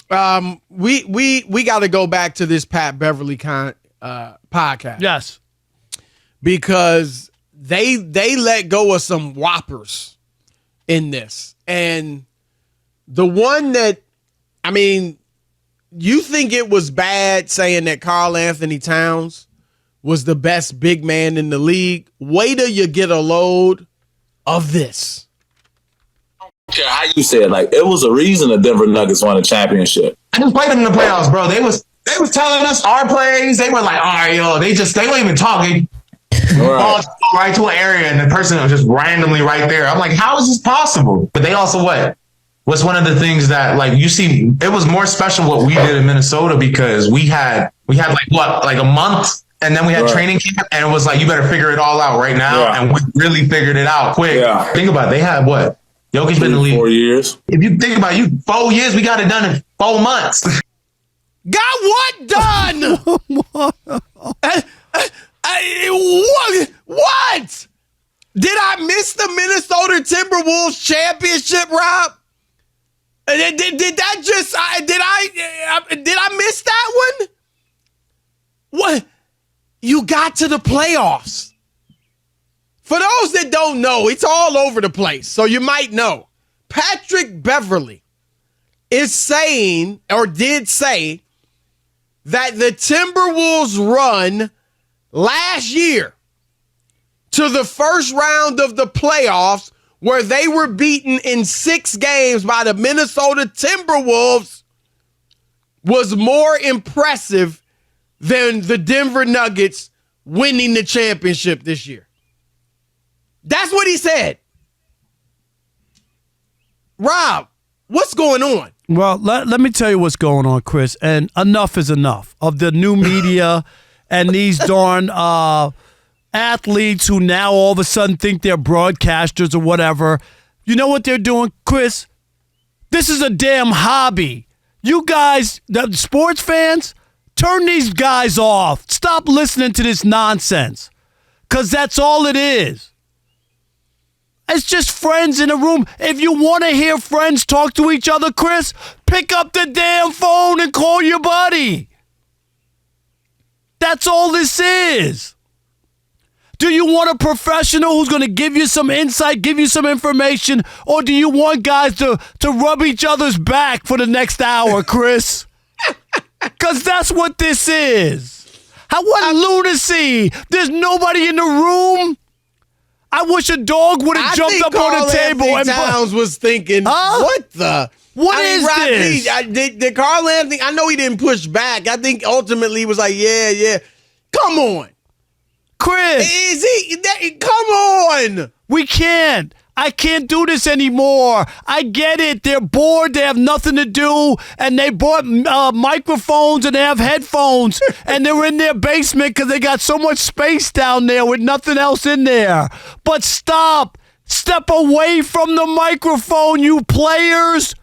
We got to go back to this Pat Beverley podcast. Yes. Because they let go of some whoppers in this. And the one that, I mean, you think it was bad saying that Karl-Anthony Towns was the best big man in the league? Wait till you get a load of this. I don't care how you say it. Like, it was a reason the Denver Nuggets won a championship. I just played them in the playoffs, bro. They was telling us our plays. They were like, all right, yo, they weren't even talking. Ball right to an area and the person was just randomly right there. I'm like, how is this possible? But they also what's one of the things that, like, you see, it was more special what we did in Minnesota because we had like a month and then we had training camp and it was like, you better figure it all out right now. Yeah. And we really figured it out quick. Yeah. Think about it. They had what? Jokic been in the league 4 years. If you think about it, 4 years, we got it done in 4 months. Got what done? What? Did I miss the Minnesota Timberwolves championship, Rob? Did that just? Did I miss that one? What? You got to the playoffs. For those that don't know, it's all over the place. So you might know. Patrick Beverley is saying, or did say, that the Timberwolves run last year to the first round of the playoffs where they were beaten in 6 games by the Minnesota Timberwolves was more impressive than the Denver Nuggets winning the championship this year. That's what he said. Rob, what's going on? Well, let me tell you what's going on, Chris, and enough is enough of the new media and these darn athletes who now all of a sudden think they're broadcasters or whatever. You know what they're doing, Chris? This is a damn hobby. You guys, the sports fans, turn these guys off. Stop listening to this nonsense, because that's all it is. It's just friends in a room. If you want to hear friends talk to each other, Chris, pick up the damn phone and call your buddy. That's all this is. Do you want a professional who's going to give you some insight, give you some information, or do you want guys to rub each other's back for the next hour, Chris? Because that's what this is. What lunacy. There's nobody in the room. I wish a dog would have jumped up on the table. And Towns was thinking, what the? What is this? Did Karl-Anthony, I know he didn't push back. I think ultimately he was like, yeah. Come on. Chris. Come on. We can't. I can't do this anymore. I get it. They're bored. They have nothing to do. And they bought microphones and they have headphones. And they're in their basement because they got so much space down there with nothing else in there. But stop. Step away from the microphone, you players.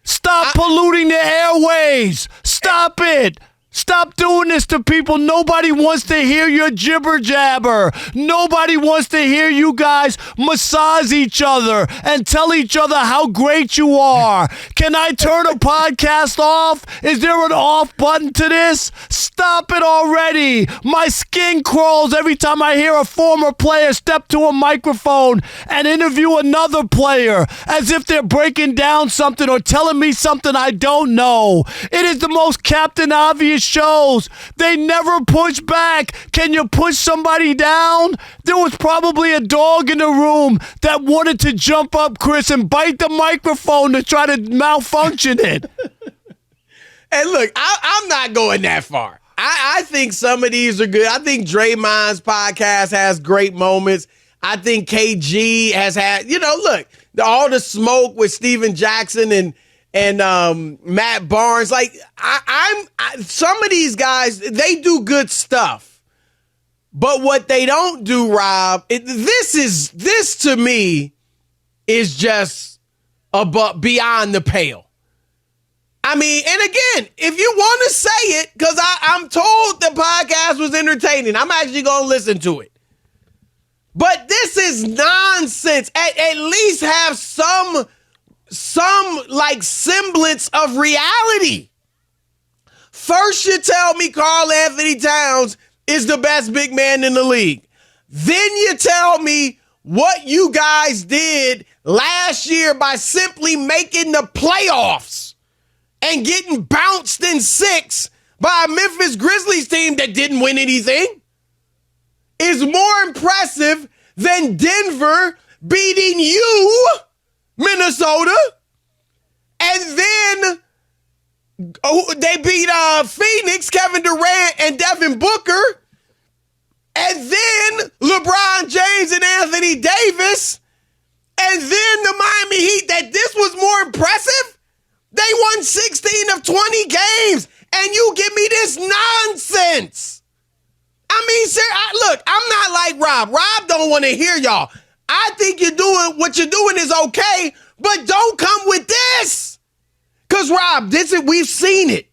Stop polluting the airways. Stop it. Stop doing this to people. Nobody wants to hear your jibber jabber. Nobody wants to hear you guys massage each other and tell each other how great you are. Can I turn a podcast off? Is there an off button to this? Stop it already. My skin crawls every time I hear a former player step to a microphone and interview another player as if they're breaking down something or telling me something I don't know. It is the most Captain Obvious shows. They never push back. Can you push somebody down? There was probably a dog in the room that wanted to jump up, Chris, and bite the microphone to try to malfunction it. Hey, look, I'm not going that far. I think some of these are good. I think Draymond's podcast has great moments. I think KG has had, look, all the smoke with Steven Jackson and Matt Barnes. Like, some of these guys, they do good stuff. But what they don't do, Rob, this to me is just beyond the pale. I mean, and again, if you want to say it, because I'm told the podcast was entertaining, I'm actually going to listen to it. But this is nonsense. At least have some some like semblance of reality. First, you tell me Karl-Anthony Towns is the best big man in the league. Then you tell me what you guys did last year by simply making the playoffs and getting bounced in 6 by a Memphis Grizzlies team that didn't win anything is more impressive than Denver beating you, Minnesota, and then they beat Phoenix, Kevin Durant, and Devin Booker, and then LeBron James and Anthony Davis, and then the Miami Heat, that this was more impressive? They won 16 of 20 games, and you give me this nonsense. I mean, sir, look, I'm not like Rob. Rob don't want to hear y'all. I think what you're doing is okay, but don't come with this. Because, Rob, we've seen it.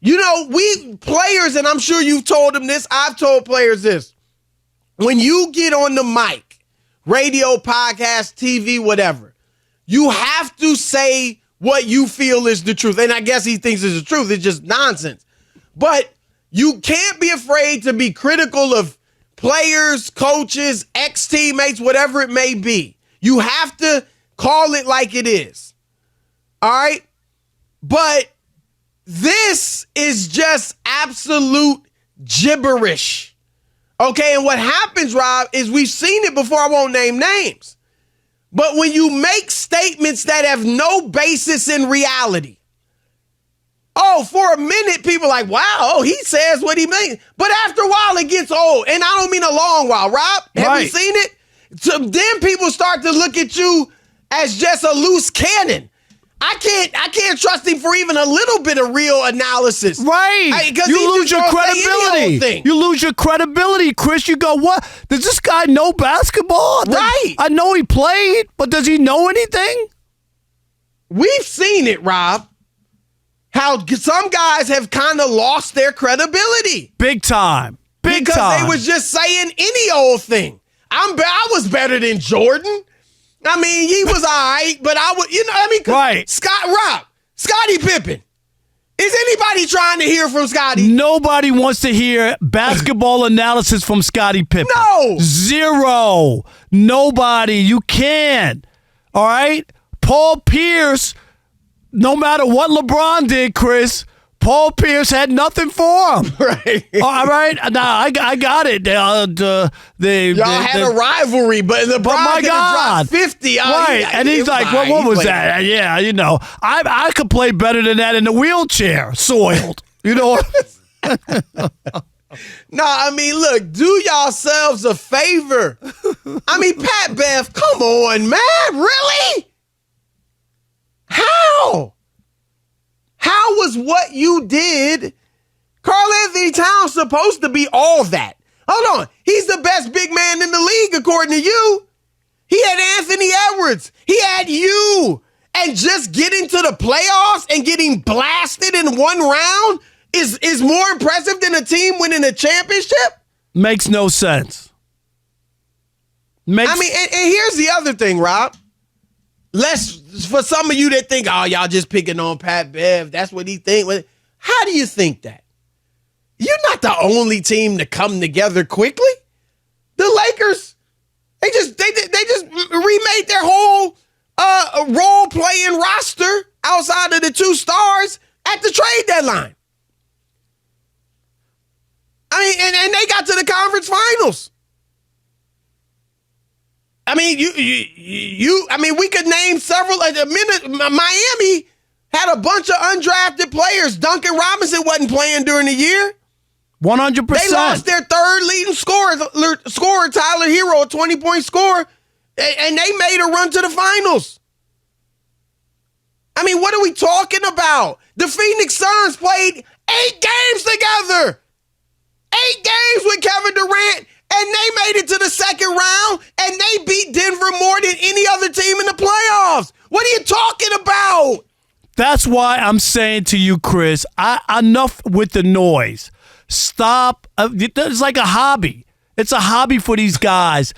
You know, we players, and I'm sure you've told them this, I've told players this. When you get on the mic, radio, podcast, TV, whatever, you have to say what you feel is the truth. And I guess he thinks it's the truth. It's just nonsense. But you can't be afraid to be critical of players, coaches, ex-teammates, whatever it may be. You have to call it like it is. All right? But this is just absolute gibberish. Okay? And what happens, Rob, is we've seen it before. I won't name names. But when you make statements that have no basis in reality, for a minute, people are like, wow, he says what he means. But after a while, it gets old. And I don't mean a long while, Rob. Have you seen it? So then people start to look at you as just a loose cannon. I can't trust him for even a little bit of real analysis. Right. You lose your credibility. You lose your credibility, Chris. You go, what? Does this guy know basketball? Right. I know he played, but does he know anything? We've seen it, Rob. How some guys have kind of lost their credibility. Big time. Because they was just saying any old thing. I was better than Jordan. I mean, he was all right, but right. Scottie Pippen. Is anybody trying to hear from Scottie? Nobody wants to hear basketball analysis from Scottie Pippen. No. Zero. Nobody. You can't. All right? Paul Pierce, no matter what LeBron did, Chris, Paul Pierce had nothing for him. Right. All right. Now, I got it. Y'all had a rivalry, but LeBron dropped 50. Right. And he's like, what was that? Yeah, you know, I could play better than that in the wheelchair, soiled. You know? No, I mean, look, do yourselves a favor. I mean, Pat Bev, come on, man. Really? How? How was what you did? Karl-Anthony Towns supposed to be all that. Hold on. He's the best big man in the league, according to you. He had Anthony Edwards. He had you. And just getting to the playoffs and getting blasted in one round is more impressive than a team winning a championship? Makes no sense. And here's the other thing, Rob. For some of you that think, y'all just picking on Pat Bev, that's what he think. How do you think that? You're not the only team to come together quickly. The Lakers, they just remade their whole role playing roster outside of the 2 stars at the trade deadline. I mean, and they got to the conference finals. I mean, we could name several. Miami had a bunch of undrafted players. Duncan Robinson wasn't playing during the year. 100%. They lost their third leading scorer, Tyler Hero, a 20-point scorer, and they made a run to the finals. I mean, what are we talking about? The Phoenix Suns played 8 games together. 8 games with Kevin Durant. And they made it to the second round, and they beat Denver more than any other team in the playoffs. What are you talking about? That's why I'm saying to you, Chris, enough with the noise. Stop. It's like a hobby. It's a hobby for these guys.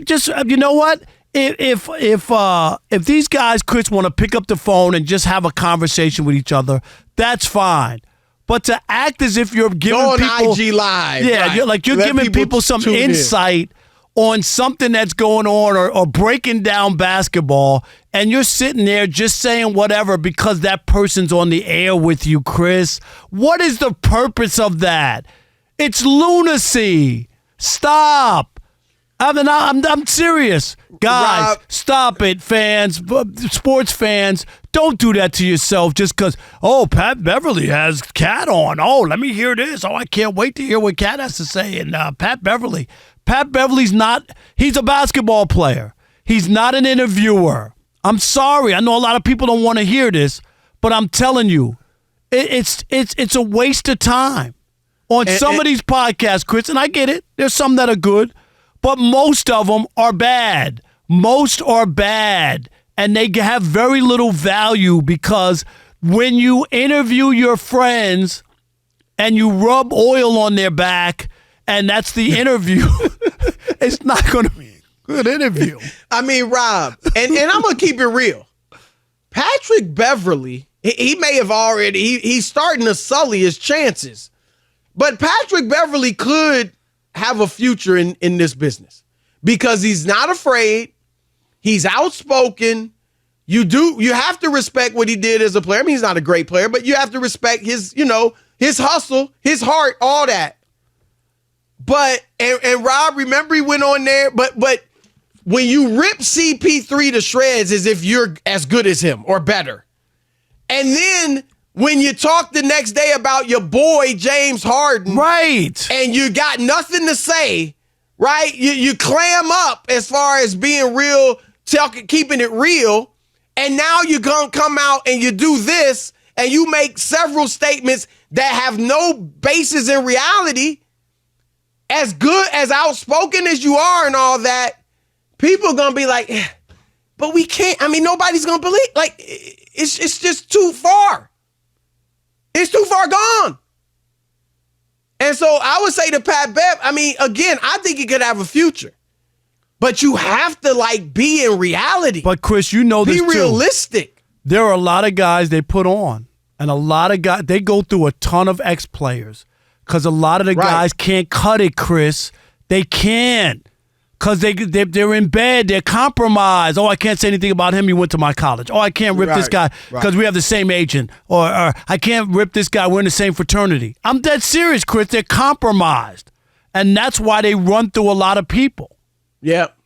Just, you know what? if these guys, Chris, want to pick up the phone and just have a conversation with each other, that's fine. But to act as if you're giving Go on people IG Live, yeah, right. you're Let giving people some tune in. insight on something that's going on or breaking down basketball, and you're sitting there just saying whatever because that person's on the air with you, Chris. What is the purpose of that? It's lunacy. Stop. I'm serious. Guys, Rob. stop it, fans, sports fans. Don't do that to yourself just because, Pat Beverley has Cat on. Oh, let me hear this. Oh, I can't wait to hear what Cat has to say. And Pat Beverley's he's a basketball player. He's not an interviewer. I'm sorry. I know a lot of people don't want to hear this, but I'm telling you, it's a waste of time. On some of these podcasts, Chris, and I get it, there's some that are good, but most of them are bad. Most are bad, and they have very little value because when you interview your friends and you rub oil on their back, and that's the interview, it's not going to be a good interview. I mean, Rob, and I'm going to keep it real. Patrick Beverley, he may have already, he's starting to sully his chances. But Patrick Beverley could have a future in this business because he's not afraid. He's outspoken. You have to respect what he did as a player. I mean, he's not a great player, but you have to respect his hustle, his heart, all that. But, and Rob, remember he went on there, but when you rip CP3 to shreds as if you're as good as him or better, and then when you talk the next day about your boy, James Harden. Right. And you got nothing to say, right? You clam up as far as being real, keeping it real. And now you're going to come out and you do this and you make several statements that have no basis in reality. As good, as outspoken as you are and all that, people are going to be like, but we can't. I mean, nobody's going to believe. Like, it's just too far. It's too far gone. And so I would say to Pat Bev, I mean, again, I think he could have a future. But you have to, be in reality. But, Chris, you know this, be realistic. There are a lot of guys they put on. And a lot of guys, they go through a ton of ex-players. Because a lot of the guys can't cut it, Chris. They can't. Because they're in bed. They're compromised. Oh, I can't say anything about him. He went to my college. Oh, I can't rip this guy because we have the same agent. Or I can't rip this guy. We're in the same fraternity. I'm dead serious, Chris. They're compromised. And that's why they run through a lot of people. Yep.